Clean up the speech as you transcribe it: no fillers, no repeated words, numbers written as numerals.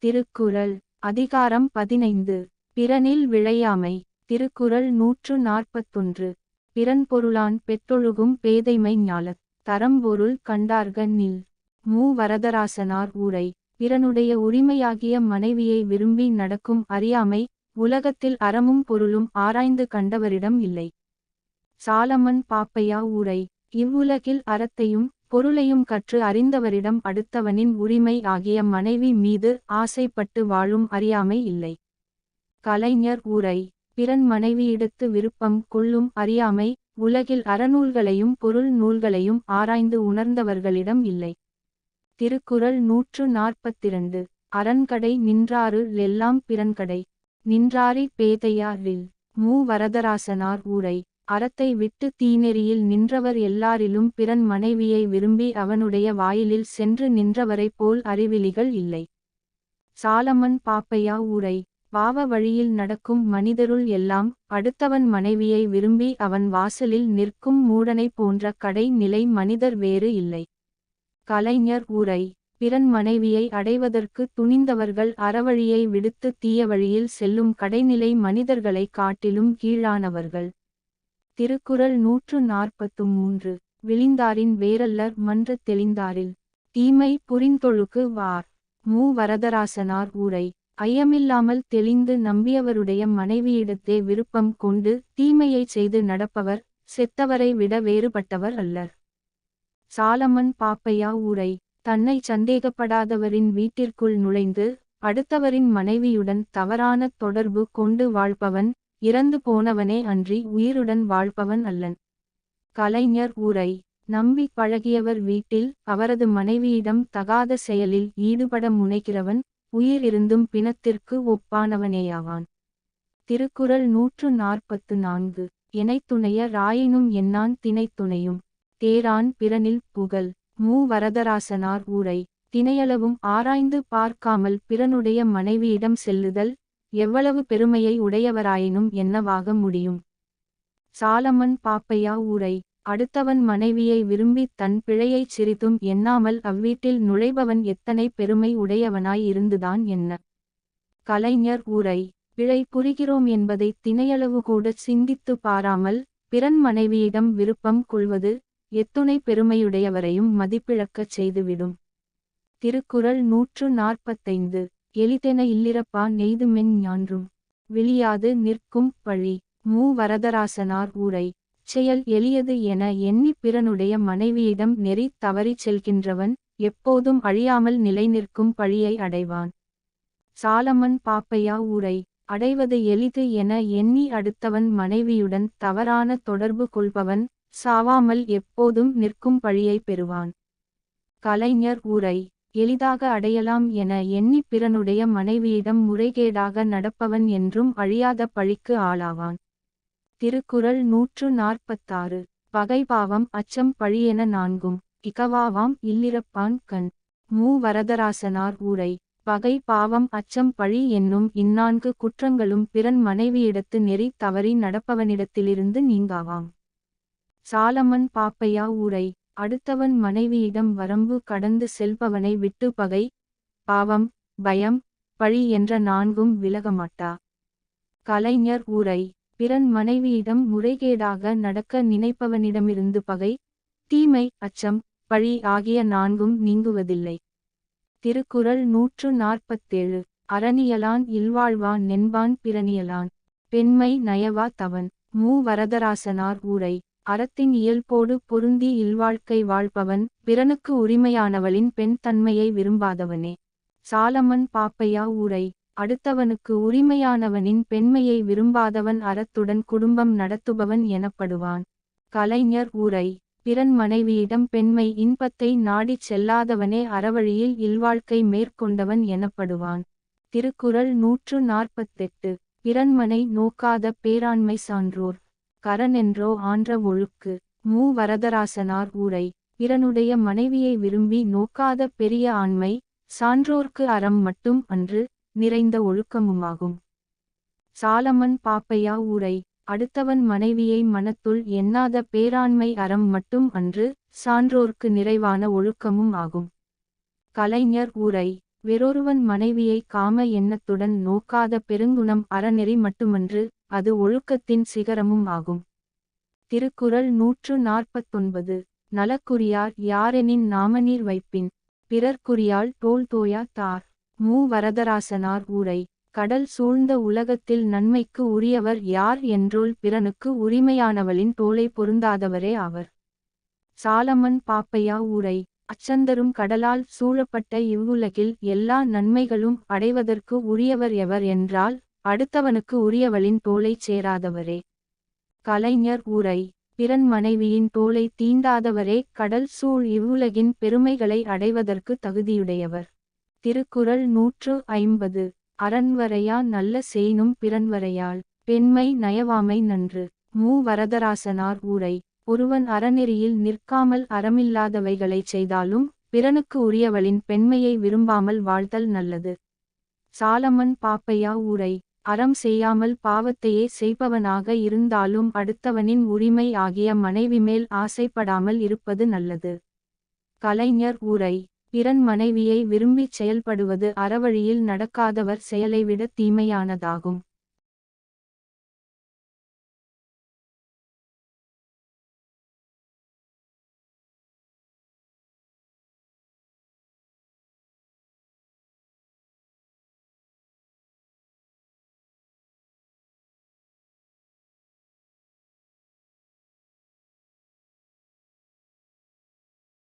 திருக்குறள் அதிகாரம் 15 பிறனில் விழையாமை. திருக்குறள் 141. பிறன்பொருளான் பெற்றொழுகும் பேதைமை ஞாலத் தரம்பொருள் கண்டார்க நில். மு. வரதராசனார் உரை. பிறனுடைய உரிமையாகிய மனைவியை விரும்பி நடக்கும் அறியாமை உலகத்தில் அறமும் பொருளும் ஆராய்ந்து கண்டவரிடம் இல்லை. சாலமன் பாப்பையா உரை. இவ்வுலகில் அறத்தையும் பொருளையும் கற்று அறிந்தவரிடம் அடுத்தவனின் உரிமை ஆகிய மனைவி மீது ஆசைப்பட்டு வாழும் அறியாமை இல்லை. கலைஞர் உரை. பிறன் மனைவியிடத்து விருப்பம் கொள்ளும் அறியாமை உலகில் அறநூல்களையும் பொருள் நூல்களையும் ஆராய்ந்து உணர்ந்தவர்களிடம் இல்லை. திருக்குறள் 142. அரண்கடை நின்றாரு லெல்லாம் பிறன்கடை நின்றாரி பேதையாரில். மு. வரதராசனார் உரை. அறத்தை விட்டு தீநெறியில் நின்றவர் எல்லாரிலும் பிறன் மனைவியை விரும்பி அவனுடைய வாயிலில் சென்று நின்றவரைப் போல் அறிவிலிகள் இல்லை. சாலமன் பாப்பையா உரை. பாவ வழியில் நடக்கும் மனிதருள் எல்லாம் அடுத்தவன் மனைவியை விரும்பி அவன் வாசலில் நிற்கும் மூடனை போன்ற கடை நிலை மனிதர் வேறு இல்லை. கலைஞர் உரை. பிறன் மனைவியை அடைவதற்கு துணிந்தவர்கள் அறவழியை விடுத்து தீய வழியில் செல்லும் கடைநிலை மனிதர்களை காட்டிலும் கீழானவர்கள். திருக்குறள் 143. விழிந்தாரின் வேரல்லர் மன்று தெளிந்தாரில். தீமை புரிந்தொழுக்கு வார். மு. வரதராசனார் உரை. ஐயமில்லாமல் தெளிந்து நம்பியவருடைய மனைவியிடத்தே விருப்பம் கொண்டு தீமையைச் செய்து நடப்பவர் செத்தவரை விட வேறுபட்டவர் அல்லர். சாலமன் பாப்பையா உரை. தன்னை சந்தேகப்படாதவரின் வீட்டிற்குள் நுழைந்து அடுத்தவரின் மனைவியுடன் தவறான தொடர்பு கொண்டு வாழ்பவன் இறந்து போனவனே அன்றி உயிருடன் வாழ்பவன் அல்லன். கலைஞர் உரை. நம்பி பழகியவர் வீட்டில் அவரது மனைவியிடம் தகாத செயலில் ஈடுபட முனைகிறவன் உயிர் இருந்தும் பிணத்திற்கு ஒப்பானவனேயாவான். திருக்குறள் 144. எனைத்துணைய ராயினும் என்னான் தினைத்துணையும் தேரான் பிறனில் புகழ். மு. வரதராசனார் உரை. தினையளவும் ஆராய்ந்து பார்க்காமல் பிறனுடைய மனைவியிடம் செல்லுதல் எவ்வளவு பெருமையை உடையவராயினும் என்னவாக முடியும். சாலமன் பாப்பையா உரை. அடுத்தவன் மனைவியை விரும்பி தன் பிழையைச் சிறிதும் எண்ணாமல் அவ்வீட்டில் நுழைபவன் எத்தனை பெருமை உடையவனாய் இருந்துதான் என்ன. கலைஞர் உரை. பிழை புரிகிறோம் என்பதை தினையளவு கூட சிந்தித்து பாராமல் பிறன் மனைவியிடம் விருப்பம் கொள்வது எத்துணை பெருமையுடையவரையும் மதிப்பிழக்கச் செய்துவிடும். திருக்குறள் 145. எளிதென இல்லிரப்பா நெய்துமென் ஞான்றும் விழியாது நிற்கும் பழி. மு. வரதராசனார் உரை. செயல் எளியது என எண்ணி பிறனுடைய மனைவியிடம் நெறி தவறிச் செல்கின்றவன் எப்போதும் அழியாமல் நிலைநிற்கும் பழியை அடைவான். சாலமன் பாப்பையா உரை. அடைவது எளிது என எண்ணி அடுத்தவன் மனைவியுடன் தவறான தொடர்பு கொள்பவன் சாவாமல் எப்போதும் நிற்கும் பழியை பெறுவான். கலைஞர் உரை. எளிதாக அடையலாம் என எண்ணி பிறனுடைய மனைவியிடம் முறைகேடாக நடப்பவன் என்றும் அழியாத பழிக்கு ஆளாவான். திருக்குறள் 146. பகை பாவம் அச்சம் பழியென நான்கும் இகவாவாம் இல்லிரப்பான் கண். மு. வரதராசனார் உரை. பகை பாவம் அச்சம் பழி என்னும் இந்நான்கு குற்றங்களும் பிறன் மனைவியிடத்து நெறி தவறி நடப்பவனிடத்திலிருந்து நீங்காவாம். சாலமன் பாப்பையா உரை. அடுத்தவன் மனைவியிடம் வரம்பு கடந்து செல்பவனை விட்டு பகை பாவம் பயம் பழி என்ற நான்கும் விலகமாட்டா. கலைஞர் உரை. பிறன் மனைவியிடம் முறைகேடாக நடக்க நினைப்பவனிடமிருந்து பகை தீமை அச்சம் பழி ஆகிய நான்கும் நீங்குவதில்லை. திருக்குறள் 147. அறனியலான் இல்வாழ்வான் நென்பான் பிறனியலான் பெண்மை நயவா தவன். மு. வரதராசனார் உரை. அறத்தின் இயல்போடு பொருந்தி இல்வாழ்க்கை வாழ்பவன் பிறனுக்கு உரிமையானவளின் பெண் தன்மையை விரும்பாதவனே. சாலமன் பாப்பையா உரை. அடுத்தவனுக்கு உரிமையானவனின் பெண்மையை விரும்பாதவன் அறத்துடன் குடும்பம் நடத்துபவன் எனப்படுவான். கலைஞர் உரை. பிறன் மனைவியிடம் பெண்மை இன்பத்தை நாடிச் செல்லாதவனே அறவழியில் இல்வாழ்க்கை மேற்கொண்டவன் எனப்படுவான். திருக்குறள் 148. பிறன்மனை நோக்காத பேராண்மை சான்றோர் கரனென்றோ ஆன்ற ஒழுக்கு. மு. வரதராசனார் உரை. பிறனுடைய மனைவியை விரும்பி நோக்காத பெரிய ஆண்மை சான்றோர்க்கு அறம் மட்டும் அன்று நிறைந்த ஒழுக்கமுமாகும். சாலமன் பாப்பையா உரை. அடுத்தவன் மனைவியை மனத்துள் எண்ணாத பேராண்மை அறம் மட்டும் அன்று சான்றோர்க்கு நிறைவான ஒழுக்கமும் ஆகும். கலைஞர் உரை. வேறொருவன் மனைவியை காம எண்ணத்துடன் நோக்காத பெருங்குணம் அறநெறி மட்டுமன்று, அது ஒழுக்கத்தின் சிகரமும் ஆகும். திருக்குறள் 149. நலக்குரியார் யாரெனின் நாமநீர் வைப்பின். பிறர்க்குரியாள் தோள் தோயா தார். மு. வரதராசனார் உரை. கடல் சூழ்ந்த உலகத்தில் நன்மைக்கு உரியவர் யார் என்றோல் பிறனுக்கு உரிமையானவளின் தோளை பொருந்தாதவரே ஆவர். சாலமன் பாப்பையா உரை. அச்சந்தரும் கடலால் சூழப்பட்ட இவ்வுலகில் எல்லா நன்மைகளும் அடைவதற்கு உரியவர் எவர் என்றால், அடுத்தவனுக்கு உரியவளின் தோளைச் சேராதவரே. கலைஞர் உரை. பிறன் மனைவியின் தோளை தீண்டாதவரே கடல் சூழ் இவ்வுலகின் பெருமைகளை அடைவதற்கு தகுதியுடையவர். திருக்குறள் 150. அரண்வரையா நல்ல செய்னும் பிறன்வரையாள். பெண்மை நயவாமை நன்று. மு. வரதராசனார் உரை. ஒருவன் அறநெறியில் நிற்காமல் அறமில்லாதவைகளைச் செய்தாலும், பிறனுக்கு உரியவளின் பெண்மையை விரும்பாமல் வாழ்தல் நல்லது. சாலமன் பாப்பையா உரை. அறம் செய்யாமல் பாவத்தையே செய்பவனாக இருந்தாலும் அடுத்தவனின் உரிமை ஆகிய மனைவி மேல் ஆசைப்படாமல் இருப்பது நல்லது. கலைஞர் உரை. பிறன் மனைவியை விரும்பிச் செயல்படுவது அறவழியில் நடக்காதவர் செயலைவிட தீமையானதாகும்.